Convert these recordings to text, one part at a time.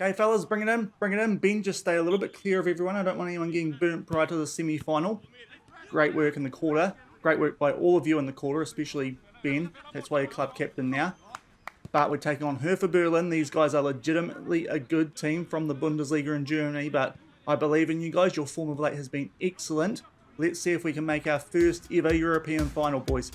Okay, fellas, bring it in, bring it in. Ben, just stay a little bit clear of everyone. I don't want anyone getting burnt prior to the semi-final. Great work in the quarter. Great work by all of you in the quarter, especially Ben. That's why you're club captain now. But we're taking on Hertha Berlin. These guys are legitimately a good team from the Bundesliga in Germany, but I believe in you guys. Your form of late has been excellent. Let's see if we can make our first ever European final, boys.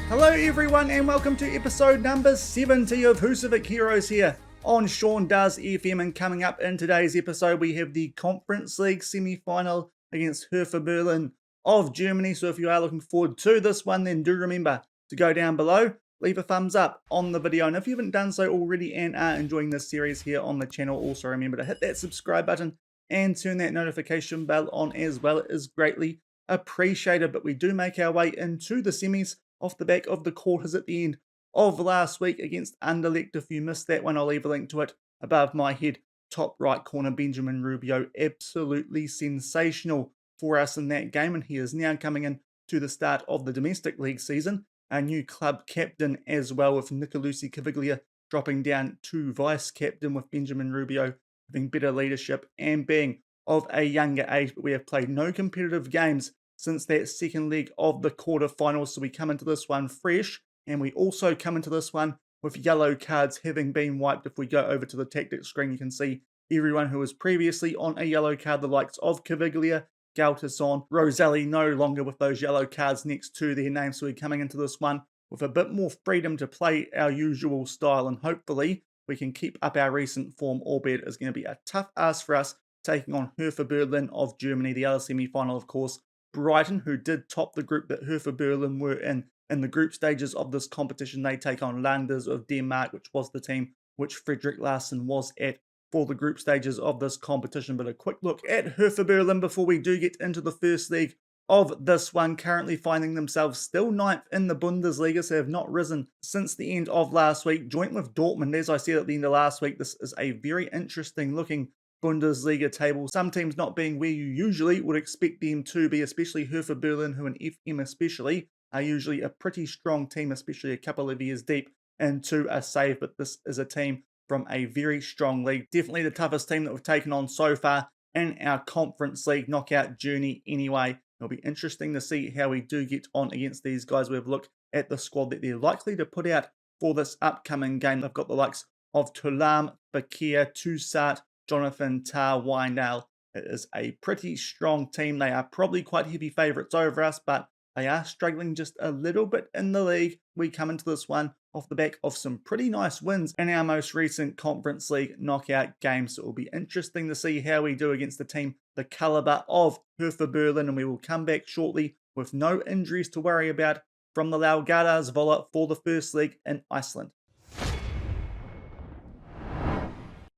Hello everyone and welcome to episode number 70 of Husavik Heroes here on Shaun Does FM, and coming up in today's episode we have the Conference League semi-final against Hertha Berlin of Germany. So if you are looking forward to this one, then do remember to go down below, leave a thumbs up on the video, and if you haven't done so already and are enjoying this series here on the channel, also remember to hit that subscribe button and turn that notification bell on as well. It is greatly appreciated. But we do make our way into the semis off the back of the quarters at the end of last week against Anderlecht. If you missed that one, I'll leave a link to it above my head. Top right corner, Benjamin Rubio, absolutely sensational for us in that game, and he is now coming in to the start of the domestic league season, a new club captain as well, with Nicolosi Caviglia dropping down to vice captain, with Benjamin Rubio having better leadership and being of a younger age. But we have played no competitive games since that second leg of the quarterfinals, so we come into this one fresh, and we also come into this one with yellow cards having been wiped. If we go over to the tactics screen, you can see everyone who was previously on a yellow card, the likes of Caviglia, Galtason, Roselli, no longer with those yellow cards next to their name. So we're coming into this one with a bit more freedom to play our usual style, and hopefully we can keep up our recent form, albeit it's going to be a tough ask for us taking on Hertha Berlin of Germany. The other semi-final, of course, Brighton, who did top the group that Hertha Berlin were in the group stages of this competition. They take on Landers of Denmark, which was the team which Frederick Larsen was at for the group stages of this competition. But a quick look at Hertha Berlin before we do get into the first leg of this one, currently finding themselves still ninth in the Bundesliga, so have not risen since the end of last week, joint with Dortmund. As I said at the end of last week, this is a very interesting looking Bundesliga table. Some teams not being where you usually would expect them to be, especially Hertha Berlin, who in FM especially are usually a pretty strong team, especially a couple of years deep into a save. But this is a team from a very strong league. Definitely the toughest team that we've taken on so far in our Conference League knockout journey anyway. It'll be interesting to see how we do get on against these guys. We've looked at the squad that they're likely to put out for this upcoming game. They've got the likes of Thulam, Bakir, Toussaint, Jonathan Tah, Wynal. It is a pretty strong team. They are probably quite heavy favourites over us, but they are struggling just a little bit in the league. We come into this one off the back of some pretty nice wins in our most recent Conference League knockout games. So it will be interesting to see how we do against the team the calibre of Hertha Berlin, and we will come back shortly with no injuries to worry about from the Laugardarsvolla for the first leg in Iceland.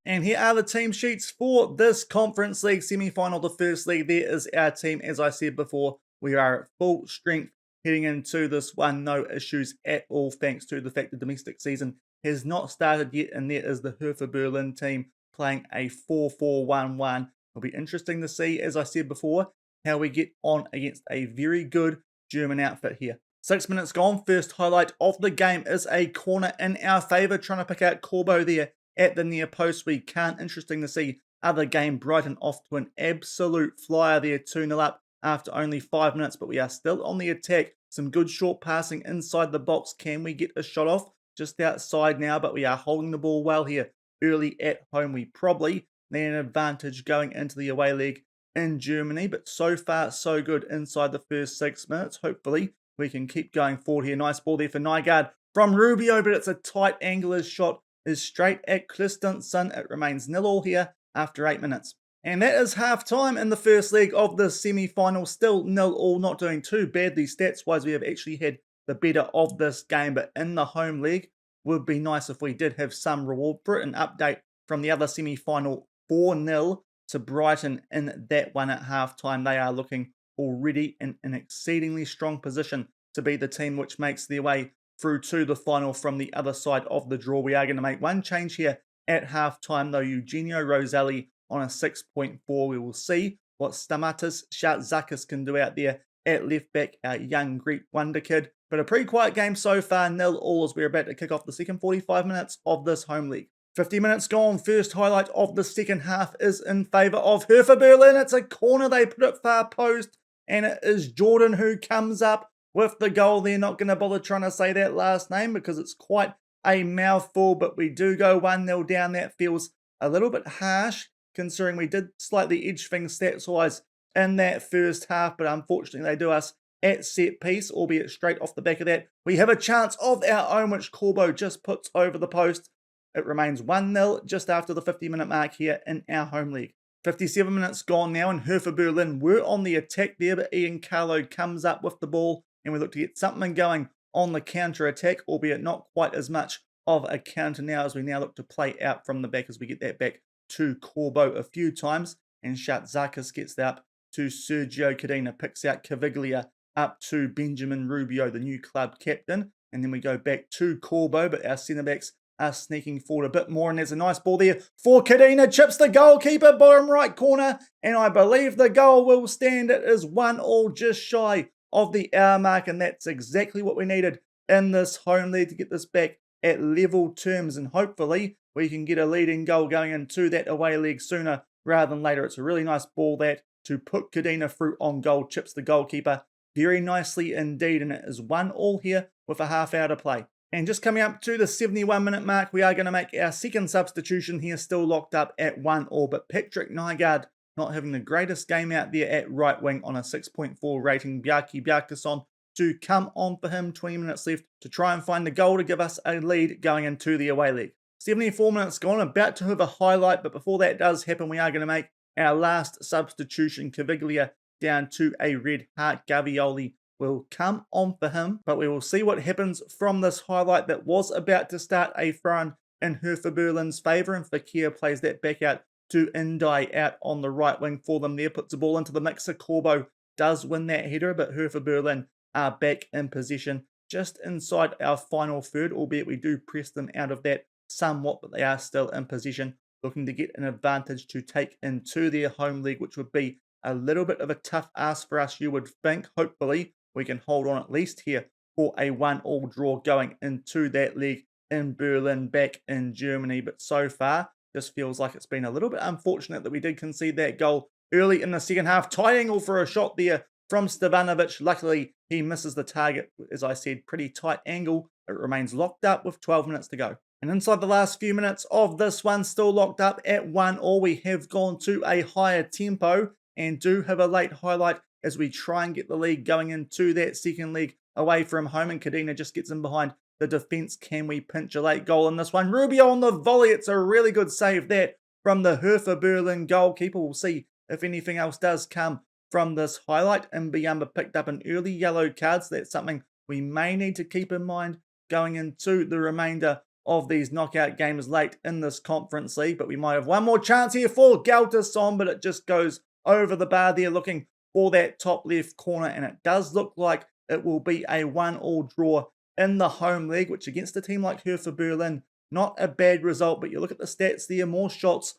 And here are the team sheets for this Conference League semi-final, the first leg. There is our team. As I said before, we are at full strength heading into this one. No issues at all, thanks to the fact the domestic season has not started yet. And there is the Hertha Berlin team playing a 4-4-1-1. It'll be interesting to see, as I said before, how we get on against a very good German outfit here. 6 minutes gone. First highlight of the game is a corner in our favour, trying to pick out Corbo there at the near post. We can't. Interesting to see other game, Brighton off to an absolute flyer there, 2-0 up after only 5 minutes, but we are still on the attack. Some good short passing inside the box. Can we get a shot off? Just outside now, but we are holding the ball well here early at home. We probably need an advantage going into the away leg in Germany, but so far so good inside the first 6 minutes. Hopefully we can keep going forward here. Nice ball there for Nygaard from Rubio, but it's a tight angler's shot is straight at Christensen. It remains 0-0 here after 8 minutes. And that is half time in the first leg of the semi-final. Still 0-0, not doing too badly stats-wise. We have actually had the better of this game, but in the home leg, would be nice if we did have some reward for it. An update from the other semi-final, 4-0 to Brighton in that one at half time. They are looking already in an exceedingly strong position to be the team which makes their way through to the final from the other side of the draw. We are going to make one change here at halftime, though. Eugenio Roselli on a 6.4. We will see what Stamatis Shoutzakis can do out there at left back, our young Greek wonder kid. But a pretty quiet game so far, 0-0 as we're about to kick off the second 45 minutes of this home league. 50 minutes gone. First highlight of the second half is in favour of Hertha Berlin. It's a corner. They put it far post, and it is Jordan who comes up with the goal. They're not going to bother trying to say that last name because it's quite a mouthful, but we do go 1-0 down. That feels a little bit harsh considering we did slightly edge things stats-wise in that first half, but unfortunately they do us at set piece, albeit straight off the back of that. We have a chance of our own, which Corbo just puts over the post. It remains 1-0 just after the 50-minute mark here in our home league. 57 minutes gone now, and Hertha Berlin were on the attack there, but Ian Carlo comes up with the ball, and we look to get something going on the counter-attack, albeit not quite as much of a counter now as we now look to play out from the back as we get that back to Corbo a few times, and Shoutzakis gets that up to Sergio Cadena, picks out Caviglia up to Benjamin Rubio, the new club captain, and then we go back to Corbo, but our centre-backs are sneaking forward a bit more, and there's a nice ball there for Cadena, chips the goalkeeper, bottom right corner, and I believe the goal will stand. It is 1-1, just shy of the hour mark, and that's exactly what we needed in this home league to get this back at level terms, and hopefully we can get a leading goal going into that away leg sooner rather than later. It's a really nice ball that to put Cadena through on goal, chips the goalkeeper very nicely indeed, and it is 1-1 here with a half hour to play. And just coming up to the 71-minute mark, we are going to make our second substitution here, still locked up at 1-1, but Patrick Nygaard not having the greatest game out there at right wing on a 6.4 rating. Bjarki Bjarkason to come on for him, 20 minutes left to try and find the goal to give us a lead going into the away leg. 74 minutes gone, about to have a highlight, but before that does happen, we are going to make our last substitution. Caviglia down to a red heart. Gavioli will come on for him, but we will see what happens from this highlight that was about to start a throw in Hertha Berlin's favour, and Fakir plays that back out to Indai out on the right wing for them there, puts the ball into the mixer. Corbo does win that header, but Hertha Berlin are back in possession just inside our final third, albeit we do press them out of that somewhat, but they are still in possession, looking to get an advantage to take into their home league, which would be a little bit of a tough ask for us, you would think. Hopefully we can hold on at least here for a 1-1 draw going into that league in Berlin back in Germany, but so far just feels like it's been a little bit unfortunate that we did concede that goal early in the second half. Tight angle for a shot there from Stevanovic. Luckily he misses the target, as I said, pretty tight angle. It remains locked up with 12 minutes to go. And inside the last few minutes of this one, still locked up at 1-1, we have gone to a higher tempo and do have a late highlight as we try and get the league going into that second leg away from home, and Cadena just gets in behind the defence. Can we pinch a late goal in this one? Rubio on the volley. It's a really good save that from the Hertha Berlin goalkeeper. We'll see if anything else does come from this highlight. And Mbuyamba picked up an early yellow card, so that's something we may need to keep in mind going into the remainder of these knockout games late in this Conference League. But we might have one more chance here for Galtason, but it just goes over the bar there, looking for that top left corner, and it does look like it will be a 1-1 draw in the home league, which against a team like Hertha Berlin, not a bad result. But you look at the stats there, more shots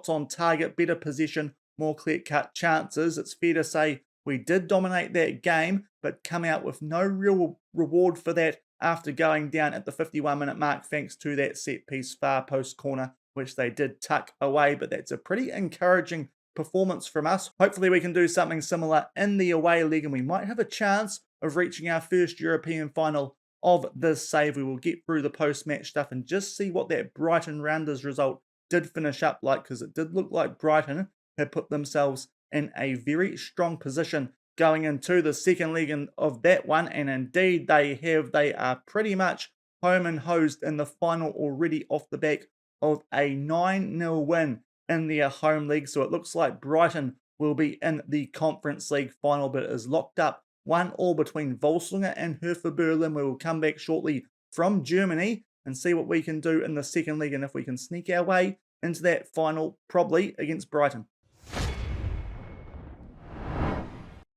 on target, better position, more clear-cut chances. It's fair to say we did dominate that game, but come out with no real reward for that after going down at the 51-minute mark, thanks to that set-piece far post corner, which they did tuck away. But that's a pretty encouraging performance from us. Hopefully we can do something similar in the away league, and we might have a chance of reaching our first European final of this save. We will get through the post-match stuff and just see what that Brighton Rounders result did finish up like, because it did look like Brighton had put themselves in a very strong position going into the second leg of that one, and indeed they have. They are pretty much home and hosed in the final already off the back of a 9-0 win in their home league. So it looks like Brighton will be in the Conference League final, but it is locked up 1-1 between Volsungur and Hertha Berlin. We will come back shortly from Germany and see what we can do in the second leg, and if we can sneak our way into that final, probably against Brighton.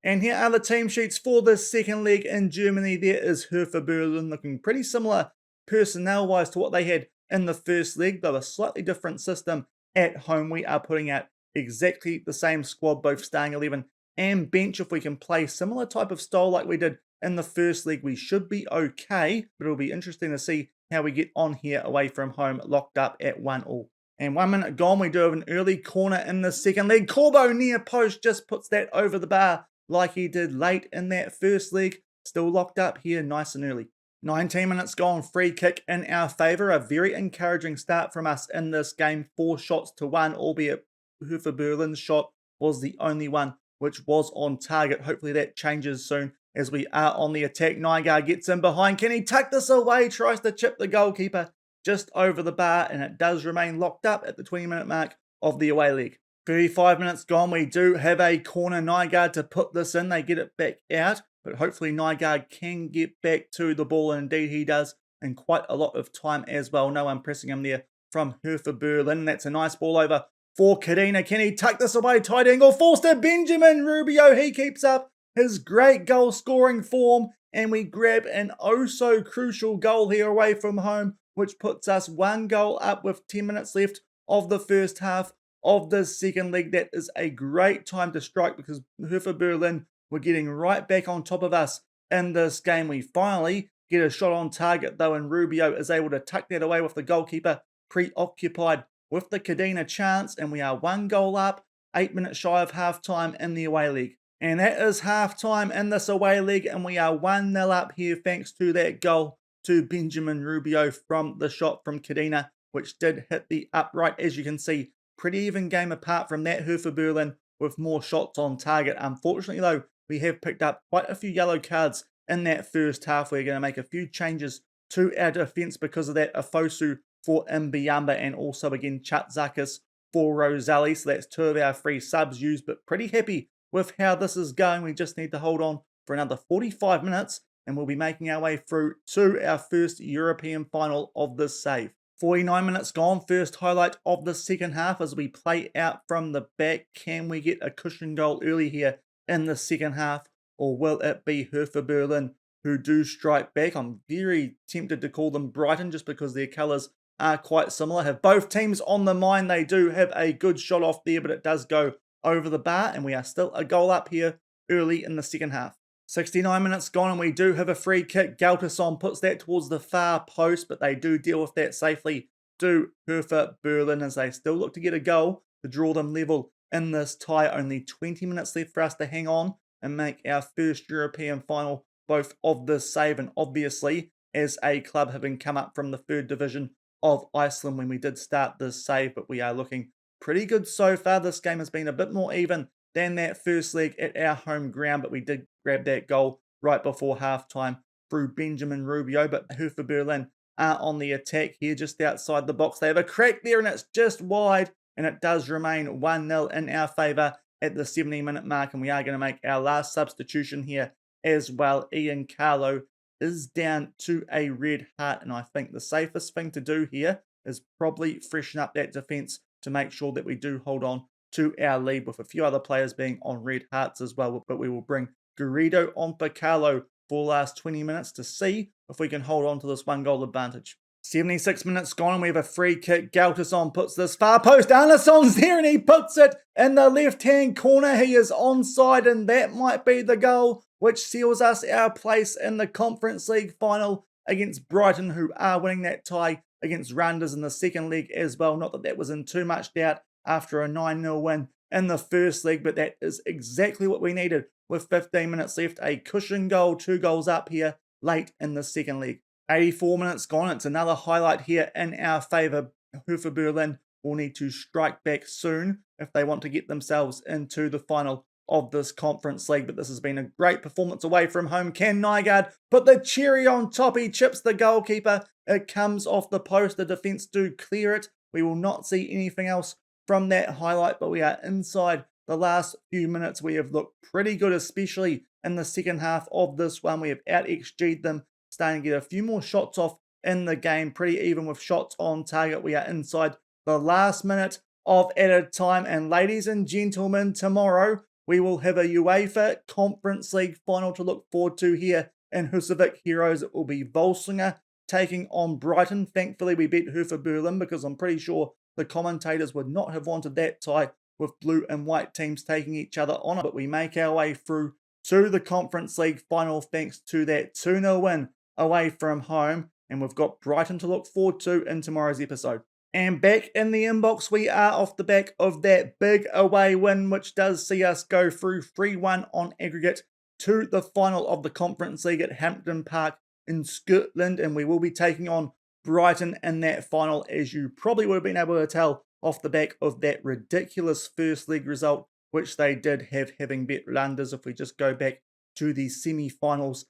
And here are the team sheets for the second leg in Germany. There is Hertha Berlin looking pretty similar personnel-wise to what they had in the first leg, though a slightly different system at home. We are putting out exactly the same squad, both starting 11 and bench. If we can play similar type of style like we did in the first leg, we should be okay, but it'll be interesting to see how we get on here away from home, locked up at 1-1. And 1 minute gone, we do have an early corner in the second leg. Corbo near post just puts that over the bar like he did late in that first leg. Still locked up here nice and early. 19 minutes gone, free kick in our favour. A very encouraging start from us in this game. 4 shots to 1, albeit Hertha Berlin's shot was the only one which was on target. Hopefully that changes soon as we are on the attack. Nygaard gets in behind. Can he tuck this away? Tries to chip the goalkeeper just over the bar, and it does remain locked up at the 20-minute mark of the away leg. 35 minutes gone. We do have a corner. Nygaard to put this in. They get it back out, but hopefully Nygaard can get back to the ball, and indeed he does in quite a lot of time as well. No one pressing him there from Hertha Berlin. That's a nice ball over for Cadena. Can he tuck this away? Tight angle. Forced to Benjamin Rubio. He keeps up his great goal scoring form, and we grab an oh so crucial goal here away from home, which puts us 1 goal up with 10 minutes left of the first half of the second leg. That is a great time to strike because Hertha Berlin were getting right back on top of us in this game. We finally get a shot on target though, and Rubio is able to tuck that away with the goalkeeper preoccupied with the Cadena chance, and we are 1 goal up, 8 minutes shy of half-time in the away leg. And that is half-time in this away leg, and we are 1-0 up here thanks to that goal to Benjamin Rubio from the shot from Cadena, which did hit the upright. As you can see, pretty even game apart from that. Hertha Berlin with more shots on target. Unfortunately though, we have picked up quite a few yellow cards in that first half. We're going to make a few changes to our defence because of that. Afosu for Mbiyamba, and also again Chatzakis for Roselli. So that's 2 of our 3 subs used, but pretty happy with how this is going. We just need to hold on for another 45 minutes and we'll be making our way through to our first European final of this save. 49 minutes gone, first highlight of the second half as we play out from the back. Can we get a cushion goal early here in the second half, or will it be Hertha Berlin who do strike back? I'm very tempted to call them Brighton just because their colours are quite similar. Have both teams on the mind. They do have a good shot off there, but it does go over the bar, and we are still a goal up here early in the second half. 69 minutes gone, and we do have a free kick. Galtason puts that towards the far post, but they do deal with that safely. Do Hertha Berlin as they still look to get a goal to draw them level in this tie. Only 20 minutes left for us to hang on and make our first European final, both of this save and obviously as a club having come up from the 3rd division of Iceland when we did start this save, but we are looking pretty good so far. This game has been a bit more even than that first leg at our home ground, but we did grab that goal right before halftime through Benjamin Rubio. But Hertha Berlin are on the attack here just outside the box. They have a crack there and it's just wide, and it does remain 1-0 in our favour at the 70-minute mark, and we are going to make our last substitution here as well. Ian Carlo is down to a red heart, and I think the safest thing to do here is probably freshen up that defence to make sure that we do hold on to our lead, with a few other players being on red hearts as well. But we will bring Garrido on for Carlo for the last 20 minutes to see if we can hold on to this 1-goal advantage. 76 minutes gone and we have a free kick. Galtason puts this far post. Arnesson's there and he puts it in the left-hand corner. He is onside, and that might be the goal which seals us our place in the Conference League final against Brighton, who are winning that tie against Randers in the second leg as well. Not that that was in too much doubt after a 9-0 win in the first leg, but that is exactly what we needed with 15 minutes left. A cushion goal, 2 goals up here late in the second leg. 84 minutes gone. It's another highlight here in our favour. Hertha Berlin will need to strike back soon if they want to get themselves into the final of this Conference League. But this has been a great performance away from home. Can Nygaard put the cherry on top? He chips the goalkeeper. It comes off the post. The defence do clear it. We will not see anything else from that highlight, but we are inside the last few minutes. We have looked pretty good, especially in the second half of this one. We have out-XG'd them, starting to get a few more shots off in the game, pretty even with shots on target. We are inside the last minute of added time, and ladies and gentlemen, tomorrow we will have a UEFA Conference League final to look forward to here in Husavik Heroes. It will be Volsungur taking on Brighton. Thankfully, we beat Hertha Berlin because I'm pretty sure the commentators would not have wanted that tie with blue and white teams taking each other on. But we make our way through to the Conference League final thanks to that 2-0 win away from home. And we've got Brighton to look forward to in tomorrow's episode. And back in the inbox, we are off the back of that big away win, which does see us go through 3-1 on aggregate to the final of the Conference League at Hampden Park in Scotland. And we will be taking on Brighton in that final, as you probably would have been able to tell off the back of that ridiculous first leg result, which they did have, having bet Landers. If we just go back to the semi-finals,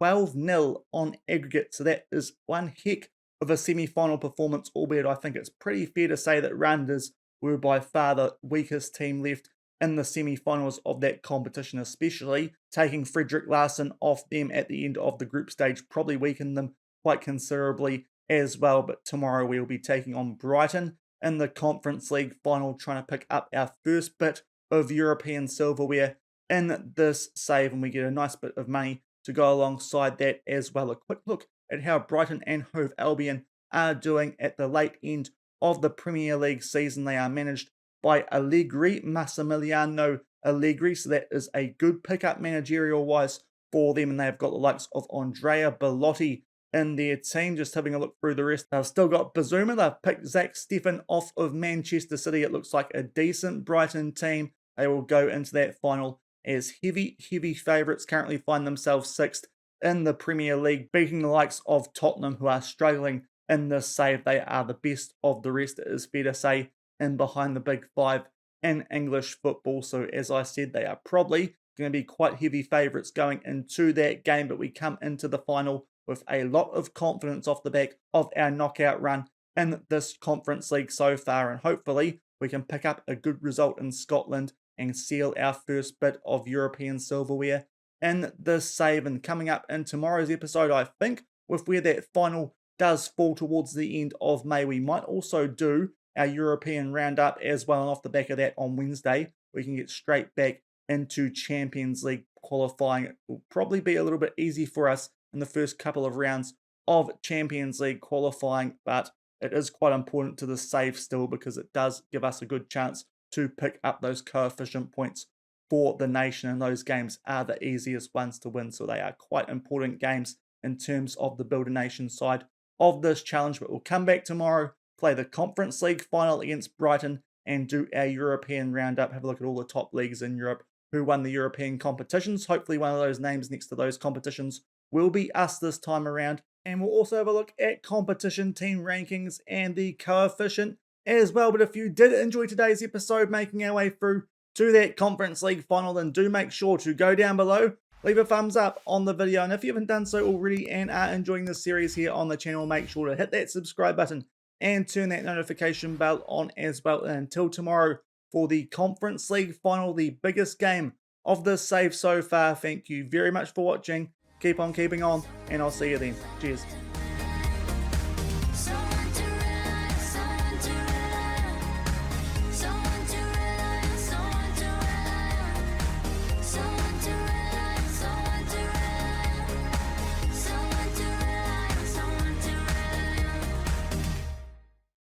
12-0 on aggregate. So that is one heck of a semi-final performance, albeit I think it's pretty fair to say that Randers were by far the weakest team left in the semi-finals of that competition, especially taking Fredrik Larsson off them at the end of the group stage probably weakened them quite considerably as well. But tomorrow we'll be taking on Brighton in the Conference League final, trying to pick up our first bit of European silverware in this save, and we get a nice bit of money to go alongside that as well. A quick look at how Brighton and Hove Albion are doing at the late end of the Premier League season. They are managed by Allegri, Massimiliano Allegri, so that is a good pickup managerial-wise for them, and they've got the likes of Andrea Bellotti in their team. Just having a look through the rest, they've still got Bazuma. They've picked Zach Steffen off of Manchester City. It looks like a decent Brighton team. They will go into that final as heavy favourites. Currently find themselves sixth in the Premier League, beating the likes of Tottenham, who are struggling in this save. They are the best of the rest, it is fair to say, in behind the big five in English football. So as I said, they are probably going to be quite heavy favourites going into that game, but we come into the final with a lot of confidence off the back of our knockout run in this Conference League so far, and hopefully we can pick up a good result in Scotland and seal our first bit of European silverware in this save. And coming up in tomorrow's episode, I think, with where that final does fall towards the end of May, we might also do our European roundup as well. And off the back of that on Wednesday, we can get straight back into Champions League qualifying. It will probably be a little bit easy for us in the first couple of rounds of Champions League qualifying, but it is quite important to the save still because it does give us a good chance to pick up those coefficient points for the nation, and those games are the easiest ones to win, so they are quite important games in terms of the Builder Nation side of this challenge. But we'll come back tomorrow, play the Conference League final against Brighton, and do our European roundup, have a look at all the top leagues in Europe who won the European competitions. Hopefully one of those names next to those competitions will be us this time around, and we'll also have a look at competition team rankings and the coefficient as well. But if you did enjoy today's episode, making our way through to that Conference League final, then do make sure to go down below, leave a thumbs up on the video, and if you haven't done so already and are enjoying this series here on the channel, make sure to hit that subscribe button and turn that notification bell on as well. And until tomorrow for the Conference League final, the biggest game of this save so far, thank you very much for watching. Keep on keeping on, and I'll see you then. Cheers.